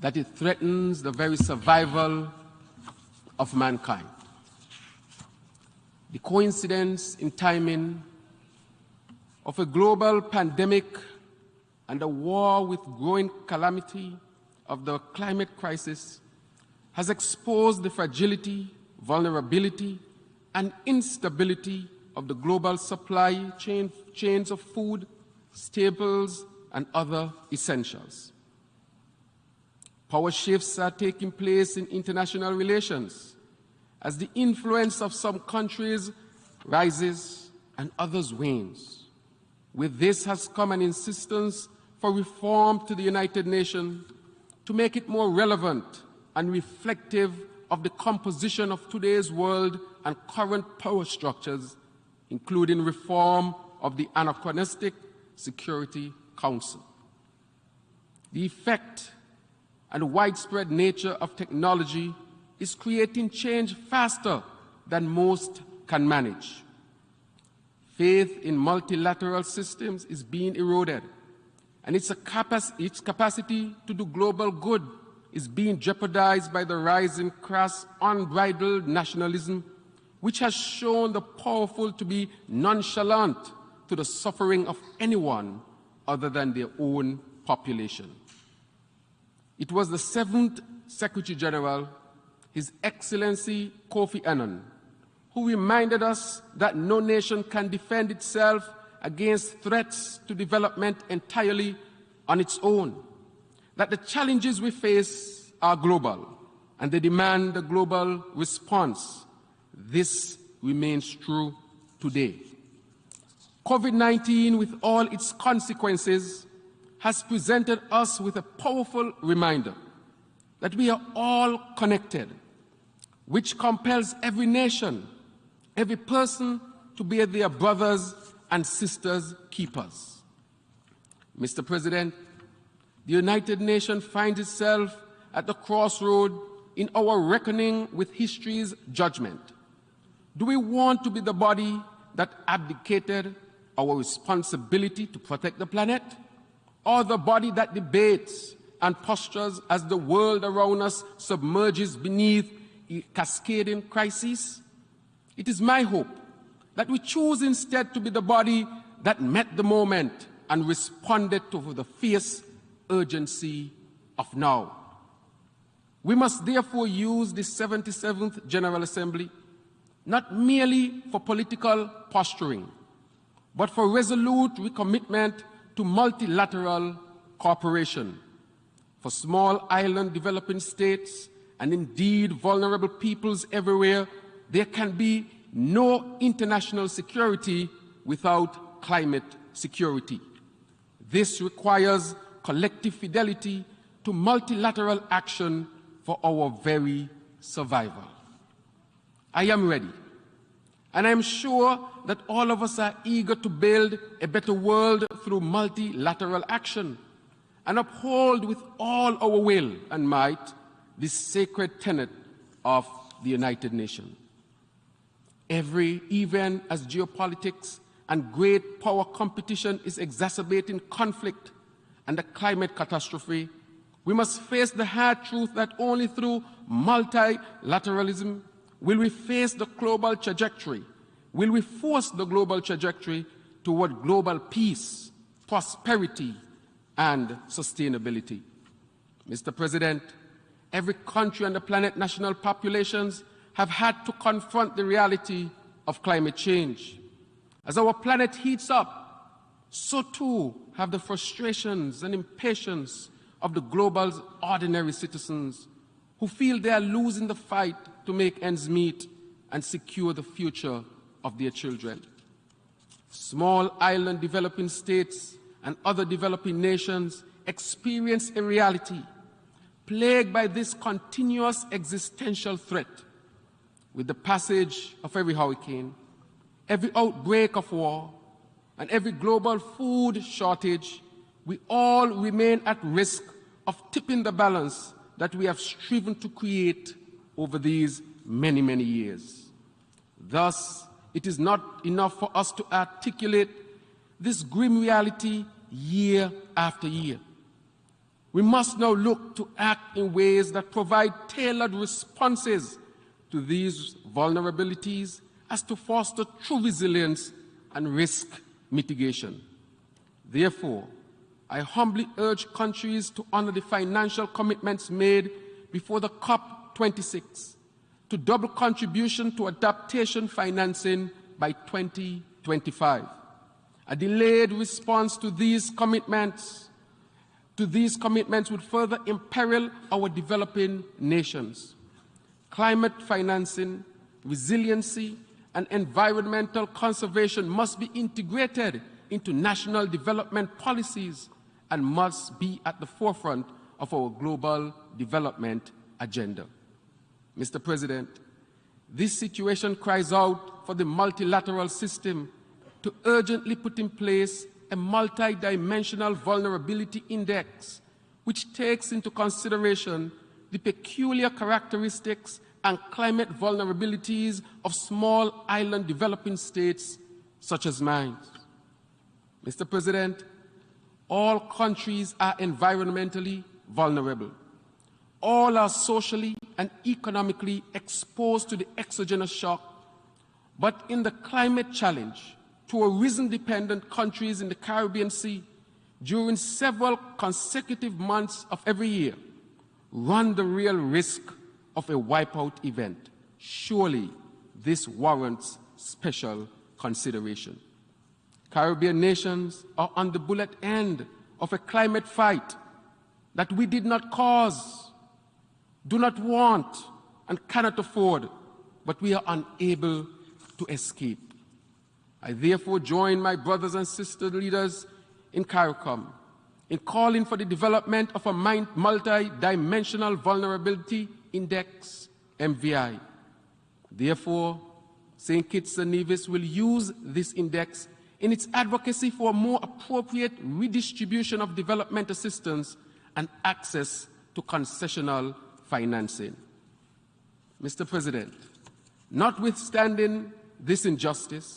that it threatens the very survival of mankind. The coincidence in timing of a global pandemic and a war with growing calamity of the climate crisis has exposed the fragility, vulnerability, and instability of the global supply chains of food, staples, and other essentials. Power shifts are taking place in international relations as the influence of some countries rises and others wanes. With this has come an insistence for reform to the United Nations to make it more relevant and reflective of the composition of today's world and current power structures, including reform of the anachronistic Security Council. The effect and widespread nature of technology is creating change faster than most can manage. Faith in multilateral systems is being eroded, and its capacity to do global good is being jeopardized by the rising crass, unbridled nationalism, which has shown the powerful to be nonchalant to the suffering of anyone other than their own population. It was the 7th Secretary General, His Excellency Kofi Annan, who reminded us that no nation can defend itself against threats to development entirely on its own, that the challenges we face are global and they demand a global response. This remains true today. COVID-19, with all its consequences, has presented us with a powerful reminder that we are all connected, which compels every nation, every person to be their brothers and sisters' keepers. Mr. President, the United Nations finds itself at the crossroad in our reckoning with history's judgment. Do we want to be the body that abdicated our responsibility to protect the planet, or the body that debates and postures as the world around us submerges beneath a cascading crises? It is my hope that we choose instead to be the body that met the moment and responded to the fierce urgency of now. We must therefore use the 77th General Assembly not merely for political posturing, but for resolute recommitment to multilateral cooperation. For small island developing states and indeed vulnerable peoples everywhere, there can be no international security without climate security. This requires collective fidelity to multilateral action for our very survival. I am ready, and I am sure that all of us are eager to build a better world through multilateral action and uphold with all our will and might this sacred tenet of the United Nations. Even as geopolitics and great power competition is exacerbating conflict and the climate catastrophe, we must face the hard truth that only through multilateralism will we face the global trajectory, will we force the global trajectory toward global peace, prosperity, and sustainability. Mr. President, every country on the planet, national populations have had to confront the reality of climate change. As our planet heats up, so too have the frustrations and impatience of the global's ordinary citizens who feel they are losing the fight to make ends meet and secure the future of their children. Small island developing states and other developing nations experience a reality plagued by this continuous existential threat. With the passage of every hurricane, every outbreak of war, and every global food shortage, we all remain at risk of tipping the balance that we have striven to create over these many, many years. Thus, it is not enough for us to articulate this grim reality year after year. We must now look to act in ways that provide tailored responses to these vulnerabilities as to foster true resilience and risk mitigation. Therefore, I humbly urge countries to honor the financial commitments made before the COP26 to double contribution to adaptation financing by 2025. A delayed response to these commitments would further imperil our developing nations. Climate financing, resiliency, and environmental conservation must be integrated into national development policies and must be at the forefront of our global development agenda. Mr. President, this situation cries out for the multilateral system to urgently put in place a multidimensional vulnerability index which takes into consideration the peculiar characteristics and climate vulnerabilities of small island developing states such as mine. Mr. President, all countries are environmentally vulnerable. All are socially and economically exposed to the exogenous shock. But in the climate challenge, tourism-dependent countries in the Caribbean Sea, during several consecutive months of every year, run the real risk of a wipeout event. Surely this warrants special consideration. Caribbean nations are on the bullet end of a climate fight that we did not cause, do not want, and cannot afford, but we are unable to escape. I therefore join my brothers and sister leaders in CARICOM in calling for the development of a multi-dimensional vulnerability index, MVI. Therefore, St. Kitts and Nevis will use this index in its advocacy for a more appropriate redistribution of development assistance and access to concessional financing. Mr. President, notwithstanding this injustice,